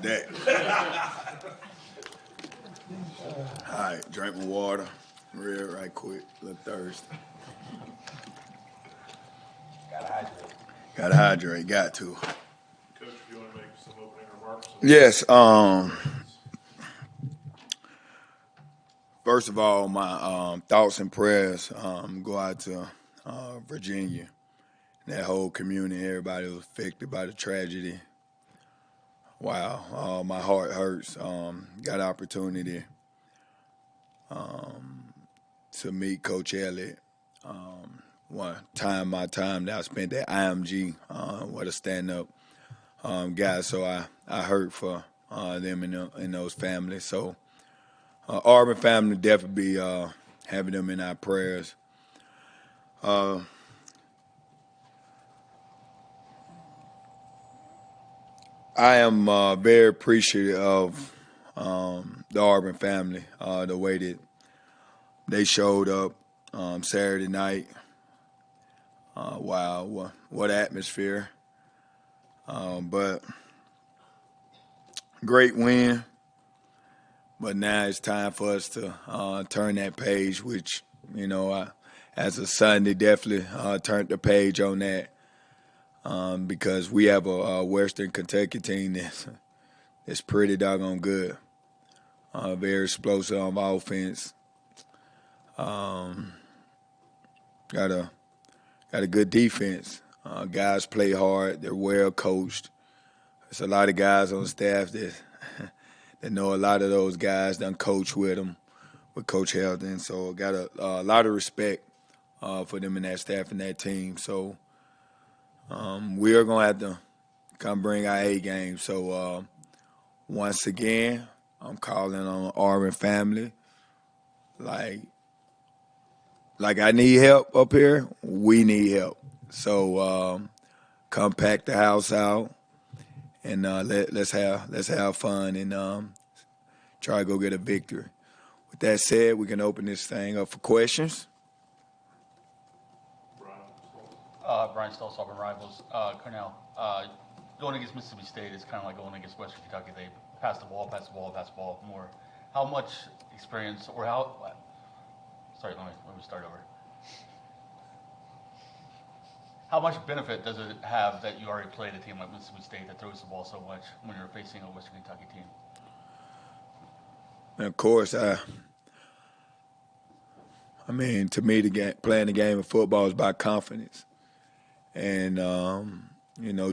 about that. All right, drink my water. Real right quick. A little thirsty. Gotta hydrate. Got to. Coach, if you want to make some opening remarks. Yes. First of all, my thoughts and prayers go out to Virginia, that whole community, everybody was affected by the tragedy. Wow, my heart hurts. Got an opportunity to meet Coach Elliott. My time that I spent at IMG, what a stand-up guy. So I hurt for them and those families. So Auburn family definitely be having them in our prayers. I am very appreciative of the Auburn family, the way that they showed up Saturday night. Wow, what atmosphere. But great win. But now it's time for us to turn that page, which, as a Sunday, definitely turned the page on that because we have a Western Kentucky team that's pretty doggone good. Very explosive on offense. Got a good defense. Guys play hard. They're well coached. There's a lot of guys on staff that know a lot of those guys, done coach with them, with Coach Helton. So got a lot of respect for them and that staff and that team. So we are going to have to come bring our A game. So once again, I'm calling on the Auburn family. Like I need help up here, we need help. So come pack the house out and let's have fun and try to go get a victory. With that said, we can open this thing up for questions. Brian Stoltz, Auburn Rivals. Carnell, going against Mississippi State is kind of like going against Western Kentucky. They pass the ball more. How much experience or how? Sorry, let me start over. How much benefit does it have that you already played a team like Mississippi State that throws the ball so much when you're facing a Western Kentucky team? And of course, to me, playing the game of football is about confidence. And,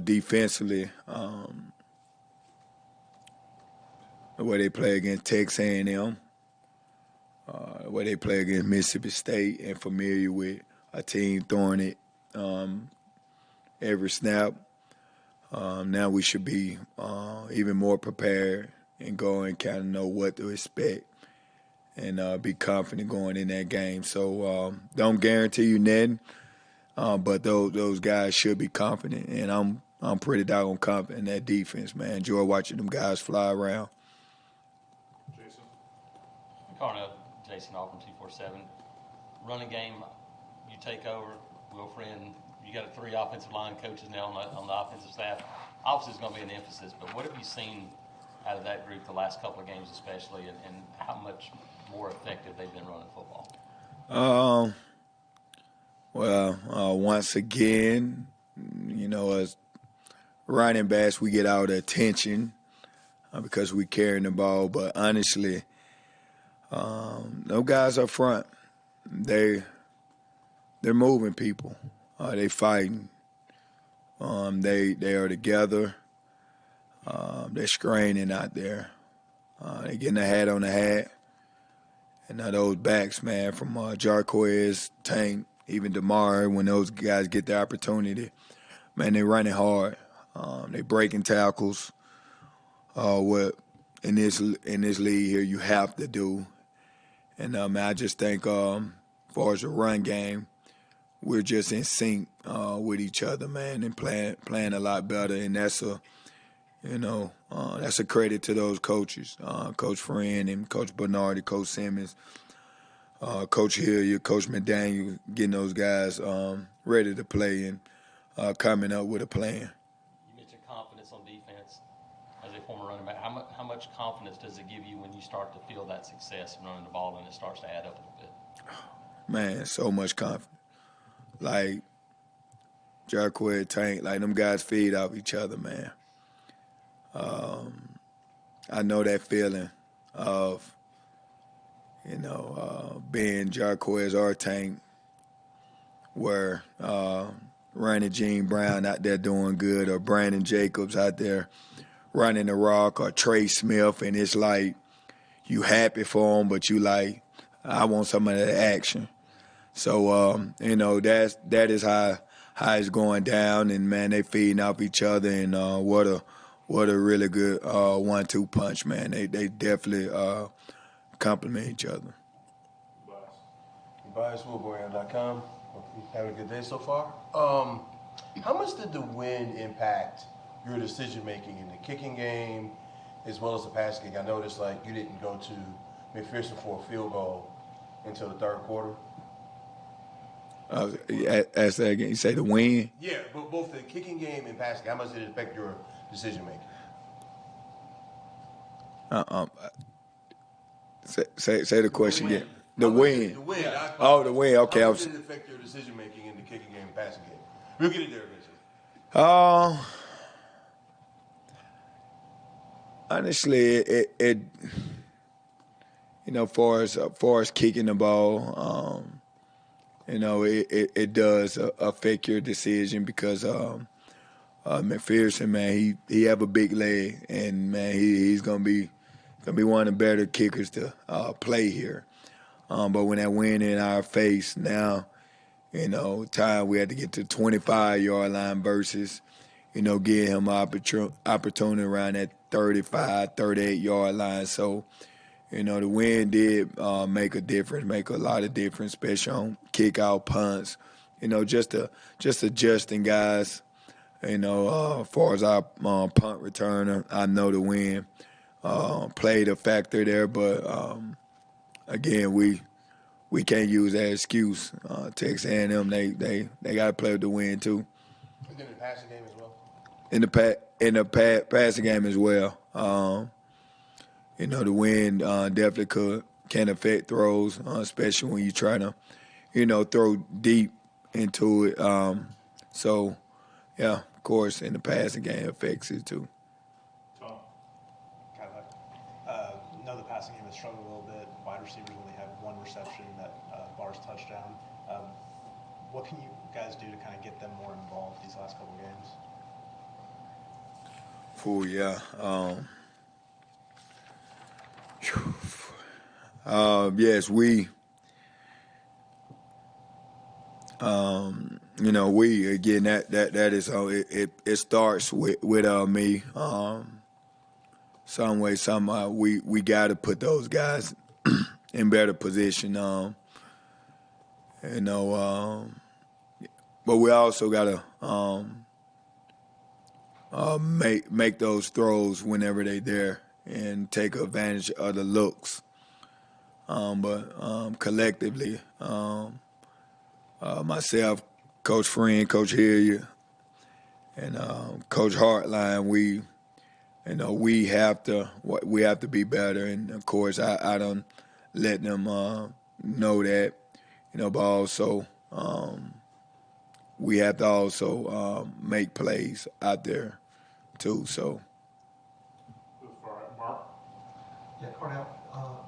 defensively, the way they play against Texas A&M, the way they play against Mississippi State, and familiar with a team throwing it every snap. Now we should be even more prepared and go and kind of know what to expect and be confident going in that game. So don't guarantee you nothing, but those guys should be confident, and I'm pretty doggone confident in that defense, man. Enjoy watching them guys fly around. Jason? Carnell, Jason Auburn 247. Running game, you take over. Wilfred, you got 3 offensive line coaches now on the offensive staff. Obviously, it's going to be an emphasis, but what have you seen out of that group the last couple of games especially, and how much more effective they've been running football? Once again, as running backs, we get all the attention because we carrying the ball. But honestly, those guys up front, they're moving people. They fighting. They are together. They're screening out there. They getting a hat on the hat. And those backs, man, from Jarquez, Tank, even DeMar, when those guys get the opportunity, man, they running hard. They breaking tackles. What in this league here you have to do. And I just think, as far as the run game, we're just in sync with each other, man, and playing a lot better. And that's a credit to those coaches, Coach Friend and Coach Bernardi, Coach Simmons, Coach Hilliard, Coach McDaniel, getting those guys ready to play and coming up with a plan. You mentioned confidence on defense. As a former running back, how much confidence does it give you when you start to feel that success in running the ball and it starts to add up a little bit? Man, so much confidence. Like, Jarquez, Tank, like, them guys feed off each other, man. I know that feeling of, being Jarquez or Tank, where running Gene Brown out there doing good, or Brandon Jacobs out there running the rock, or Trey Smith, and it's like you happy for him, but you like, I want some of that action. So that is how it's going down, and man, they feeding off each other, and what a really good 1-2 punch, man. They definitely complement each other. BiasWoodboy.com. Having a good day so far. How much did the win impact your decision making in the kicking game as well as the passing game? I noticed like you didn't go to McPherson for a field goal until the third quarter. Ask that again. You say the win? Yeah, but both the kicking game and passing game. How much did it affect your decision making? Say the question again. The win. The win. Yeah. The win. Okay. How much did it affect your decision making in the kicking game and passing game? We'll get it there eventually. Honestly, it far as kicking the ball, it does affect your decision because McPherson, man, he have a big leg, and man, he's gonna be one of the better kickers to play here. But when that win in our face, now, time we had to get to the 25-yard line versus, give him opportunity around that 35, 38-yard line. So, the win did make a difference, make a lot of difference, especially on kick-out punts. Just adjusting guys. As far as our punt returner, I know the win played a factor there, but again, we can't use that excuse. Texas A&M, they got to play with the win too. And then the passing game as well. In the passing game as well. The wind definitely can affect throws, especially when you try to, throw deep into it. So, yeah, of course, in the passing game affects it too. Tom? Know the passing game has struggled a little bit. Wide receivers only have one reception that bars touchdown. What can you guys do to kind of get them more involved these last couple games? Yes, we again that is it starts with me. Some way, somehow we got to put those guys in better position. But we also got to make those throws whenever they're there and take advantage of the looks. But collectively, myself, Coach Friend, Coach Hilliard, and Coach Hartline, we have to be better. And of course, I don't let them know that, but also we have to also make plays out there too. So. Mark? Yeah, Carnell,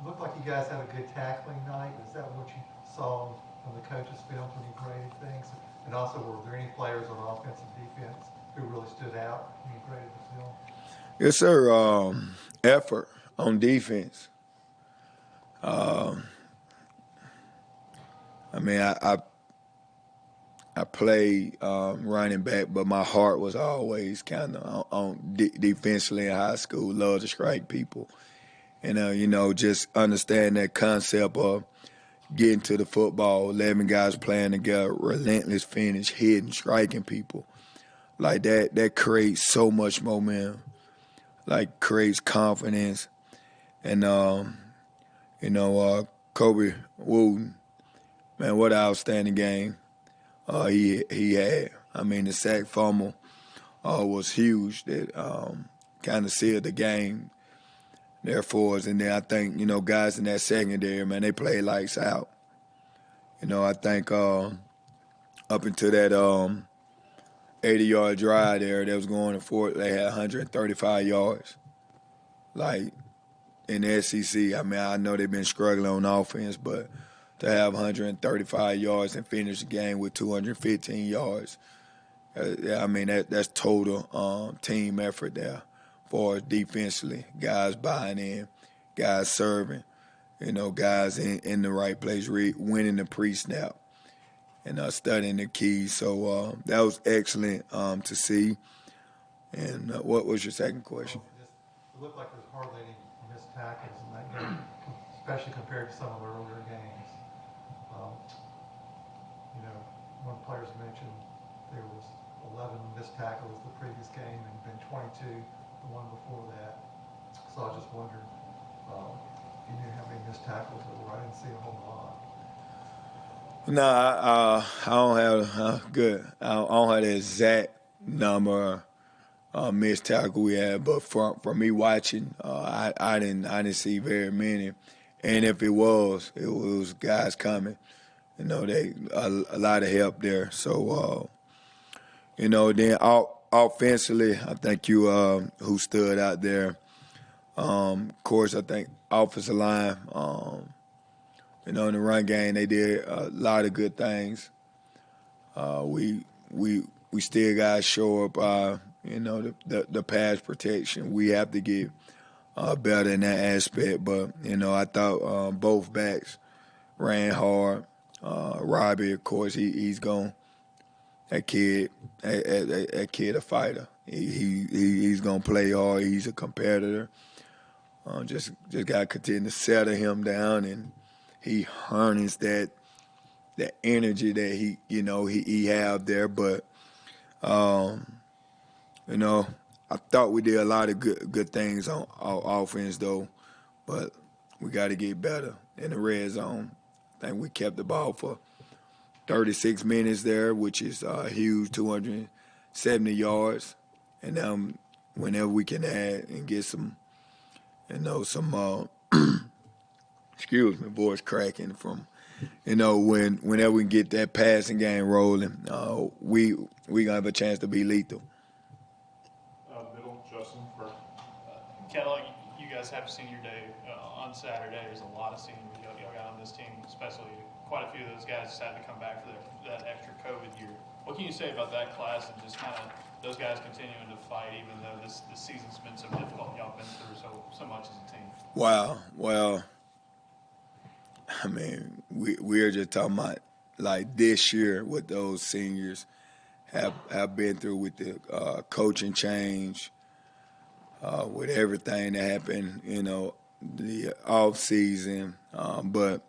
looked like you guys had a good tackling night. Is that what you saw from the coaches' film when you graded things? And also, were there any players on offense and defense who really stood out when you graded the film? Yes, sir. Effort on defense. I played running back, but my heart was always kind of on defensively in high school. Love to strike people. And, just understand that concept of getting to the football, 11 guys playing together, relentless finish, hitting, striking people. Like that creates so much momentum, like creates confidence. And, Kobe Wooden, man, what an outstanding game he had. I mean, the sack fumble was huge that kind of sealed the game there for us. And then I think, guys in that secondary, man, they played lights out. I think up until that 80-yard drive there that was going to Fort, they had 135 yards. Like, in the SEC, I mean, I know they've been struggling on offense, but to have 135 yards and finish the game with 215 yards, I mean, that's total team effort there for us defensively. Guys buying in, guys serving, guys in the right place, winning the pre-snap and studying the keys. So that was excellent to see. And what was your second question? It looked like there was hardly any missed tackles in that game, especially compared to some of the earlier games. One of the players mentioned there was 11 missed tackles the previous game and been 22 the one before that. So I was just wondering if you knew how many missed tackles there were. I didn't see a whole lot. No, I don't have good. I don't have the exact number missed tackle we had, but from me watching, I didn't see very many. And if it was guys coming. They a lot of help there. So then offensively, I think you who stood out there. Of course, I think offensive line. In the run game, they did a lot of good things. We still got to show up. The pass protection. We have to get better in that aspect. But I thought both backs ran hard. Robbie, of course, he's gone. That kid a fighter. He's gonna play hard. He's a competitor. Just gotta continue to settle him down, and he harness that energy that he have there. But I thought we did a lot of good things on offense though, but we got to get better in the red zone. I think we kept the ball for 36 minutes there, which is huge, 270 yards. And whenever we can add and get some, excuse me, voice cracking from, whenever we can get that passing game rolling, we gonna have a chance to be lethal. Middle, Justin, first. Kettle, you guys have senior day on Saturday. There's a lot of seniors y'all got on this team, especially quite a few of those guys just had to come back for that extra COVID year. What can you say about that class and just kind of those guys continuing to fight even though this season's been so difficult? Y'all been through so much as a team. Wow. Well, I mean, we're just talking about like this year what those seniors have been through with the coaching change, with everything that happened, the off season. But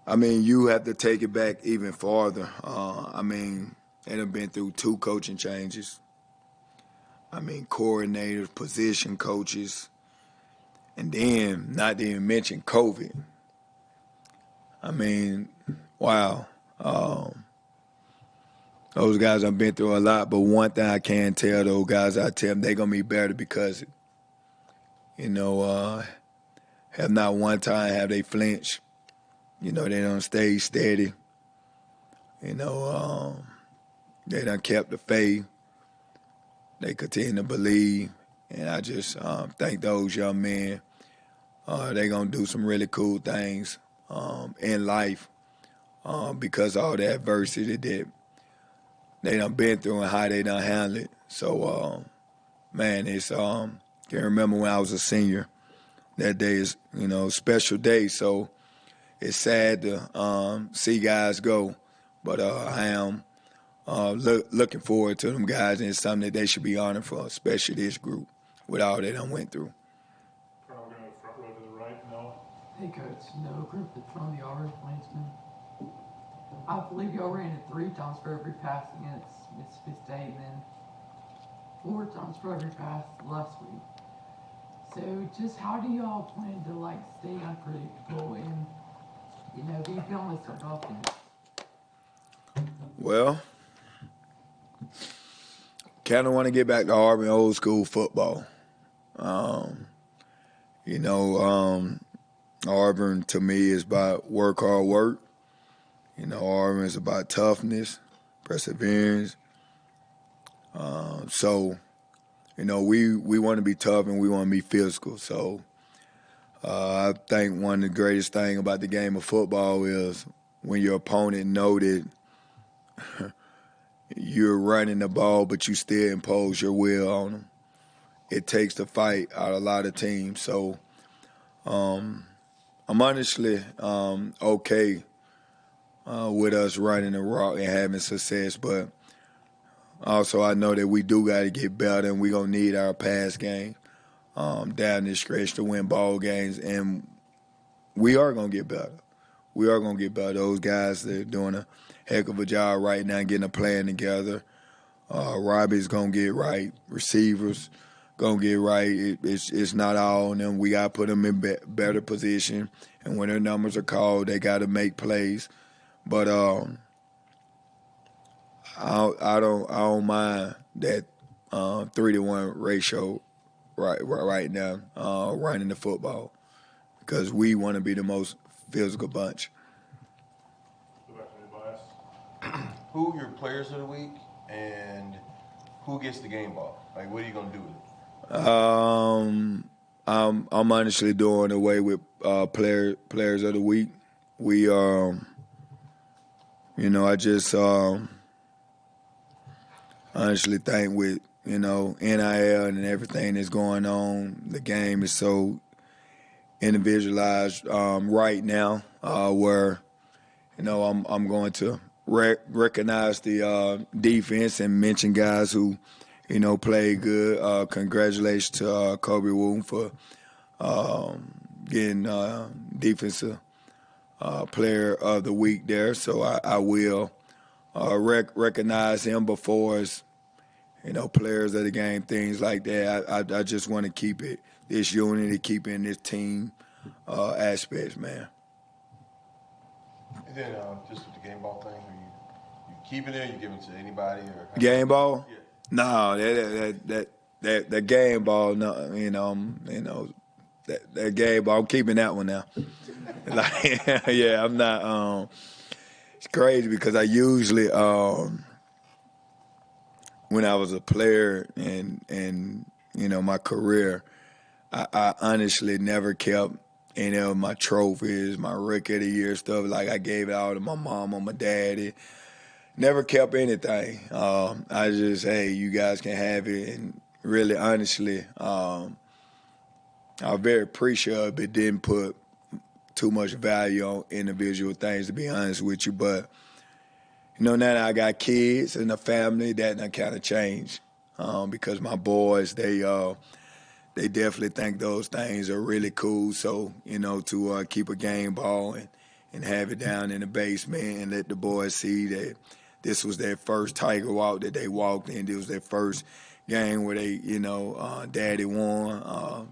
I mean, you have to take it back even farther. I mean, they have been through 2 coaching changes. I mean, coordinators, position coaches, and then not to even mention COVID. I mean, wow. Those guys have been through a lot, but one thing I can tell those guys, I tell them they're going to be better because, have not one time have they flinched. They don't stay steady. They done kept the faith. They continue to believe. And I just think those young men, they're going to do some really cool things in life because of all the adversity that they done been through and how they done handled it. So, man, it's can remember when I was a senior. That day is, a special day. So it's sad to see guys go, but I am looking forward to them guys, and it's something that they should be honored for, especially this group with all they done went through. Carnell, we're going to go front row to the right. Noah. Hey, Coach. Noah Griffith from the Auburn Plainsman. I believe y'all ran it 3 times for every pass against Mississippi State, and then 4 times for every pass last week. So, just how do y'all plan to stay unpredictable and be balanced on offense? Well, kind of want to get back to Auburn old school football. Auburn to me is about work, hard work. Auburn is about toughness, perseverance. We want to be tough and we want to be physical. So I think one of the greatest thing about the game of football is when your opponent know that you're running the ball, but you still impose your will on them. It takes the fight out of a lot of teams. So I'm honestly okay with us running the rock and having success, but also I know that we do got to get better, and we're going to need our pass game down this stretch to win ball games, and we are going to get better. We are going to get better. Those guys, they're doing a heck of a job right now getting a plan together. Robbie's going to get right. Receivers going to get right. It's not all on them. We got to put them in better position, and when their numbers are called, they got to make plays. But I don't mind that 3-to-1 ratio right now running the football, because we want to be the most physical bunch. Go back to the bias. Who are your players of the week, and who gets the game ball? Like, what are you gonna do with it? I'm honestly doing away with players of the week. We I just honestly think with NIL and everything that's going on, the game is so individualized right now, where I'm going to recognize the defense and mention guys who played good. Congratulations to Kobe Woon for getting defensive player of the week there. So I will recognize him before as players of the game, things like that. I just want to keep it this unity, keep in this team aspects, man. And then just with the game ball thing, are you keeping it? You giving it to anybody or Game ball? Yeah. No, that game ball. No, that game ball. I'm keeping that one now. Yeah, I'm not. It's crazy because I usually, when I was a player and my career, I honestly never kept any of my trophies, my Rookie of the Year stuff. Like, I gave it all to my mom or my daddy. Never kept anything. I just, hey, you guys can have it. And really, honestly, I'm very appreciative it didn't put too much value on individual things, to be honest with you. But, now that I got kids and a family, that kind of changed because my boys, they definitely think those things are really cool. So, to keep a game ball and have it down in the basement and let the boys see that this was their first Tiger walk that they walked in. This was their first game where they, daddy won. I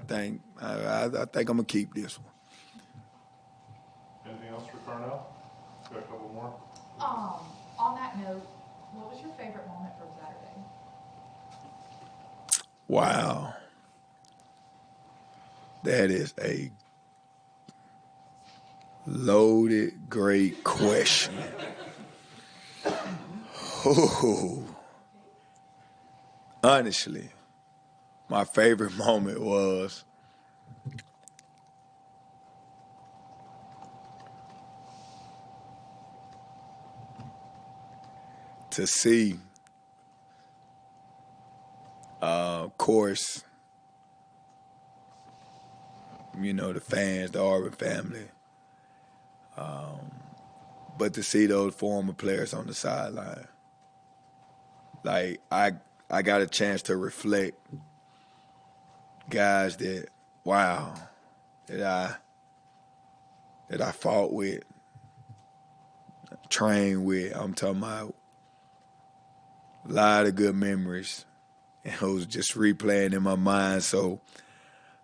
think I'm gonna keep this one. Anything else for Carnell? Got a couple more. On that note, what was your favorite moment from Saturday? Wow. That is a loaded, great question. Ooh. Honestly, my favorite moment was to see, of course, the fans, the Auburn family, but to see those former players on the sideline. Like, I got a chance to reflect guys that I fought with, trained with. I'm talking about a lot of good memories. And it was just replaying in my mind. So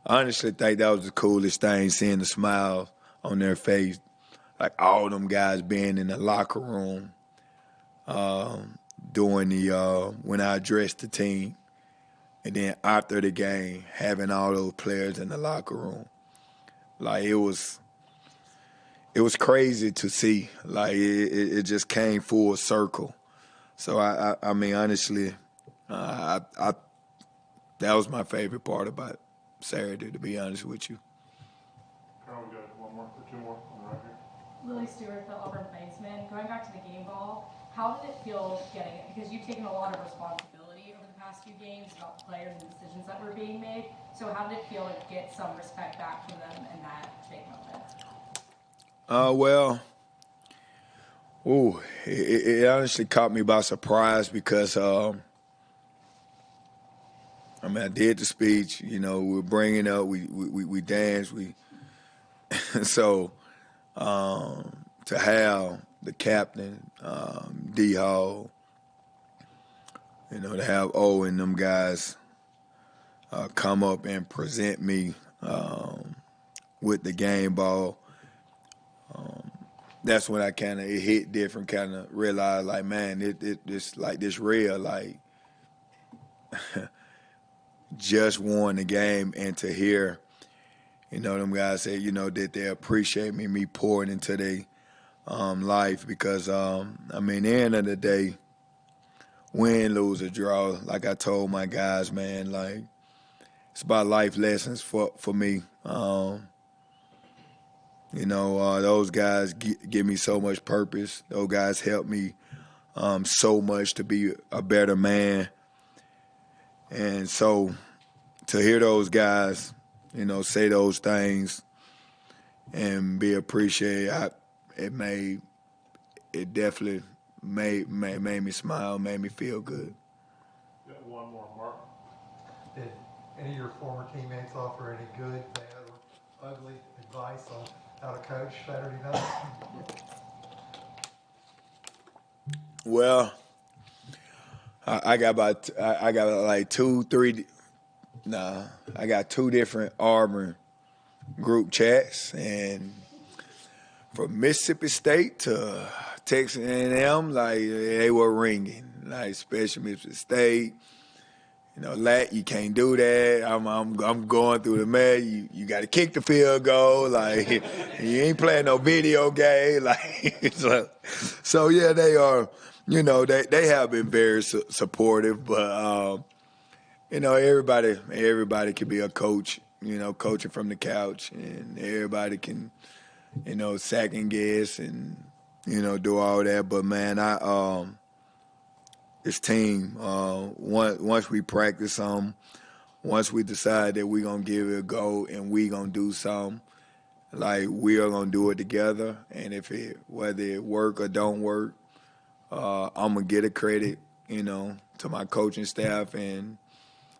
I honestly think that was the coolest thing, seeing the smile on their face. Like, all them guys being in the locker room, during the when I addressed the team, and then after the game, having all those players in the locker room, like it was crazy to see. Like it just came full circle. So I mean, honestly, I that was my favorite part about Saturday, to be honest with you. Carnell, we got one more or two more on the right here. Lily Stewart, the Auburn Plainsman. Going back to the game ball, how did it feel getting it? Because you've taken a lot of responsibility over the past few games about the players and decisions that were being made. So how did it feel to get some respect back from them in that big moment? It honestly caught me by surprise because, I mean, I did the speech. You know, we were bringing up, we danced, so to have the captain, D Hall, you know, to have O and them guys come up and present me with the game ball. That's when I it hit different, kind of realized like, man, it's like this real, like just won the game, and to hear, you know, them guys say, you know, that they appreciate me pouring into their life because, I mean, at the end of the day, win, lose, or draw, like I told my guys, man, like it's about life lessons for me. You know, those guys give me so much purpose. Those guys help me so much to be a better man. And so to hear those guys, you know, say those things and be appreciated, it definitely made me smile, made me feel good. Got one more, Mark. Did any of your former teammates offer any good, bad, or ugly advice on how to coach Saturday night? Well, I got two different Auburn group chats, and from Mississippi State to Texas A&M, like they were ringing, like especially Mississippi State. You know, you can't do that. I'm going through the mud. You got to kick the field goal. Like you ain't playing no video game. Like so yeah, they are. You know, they have been very supportive, but you know, everybody can be a coach. You know, coaching from the couch, and everybody can, you know, second guess and, you know, do all that. But man, this team, once we practice some, once we decide that we're going to give it a go and we going to do something, like we are going to do it together. And whether it work or don't work, I'm going to get a credit, you know, to my coaching staff. And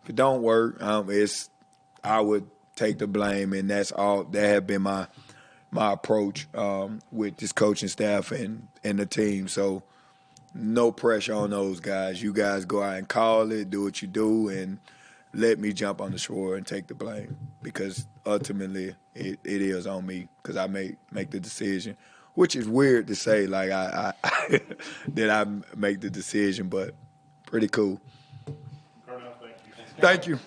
if it don't work, I would take the blame. And that's all. That have been my approach with this coaching staff and the team. So no pressure on those guys. You guys go out and call it, do what you do, and let me jump on the shore and take the blame, because ultimately it is on me, because I make the decision, which is weird to say, like I that I make the decision, but pretty cool. Carnell, thank you. Thank you.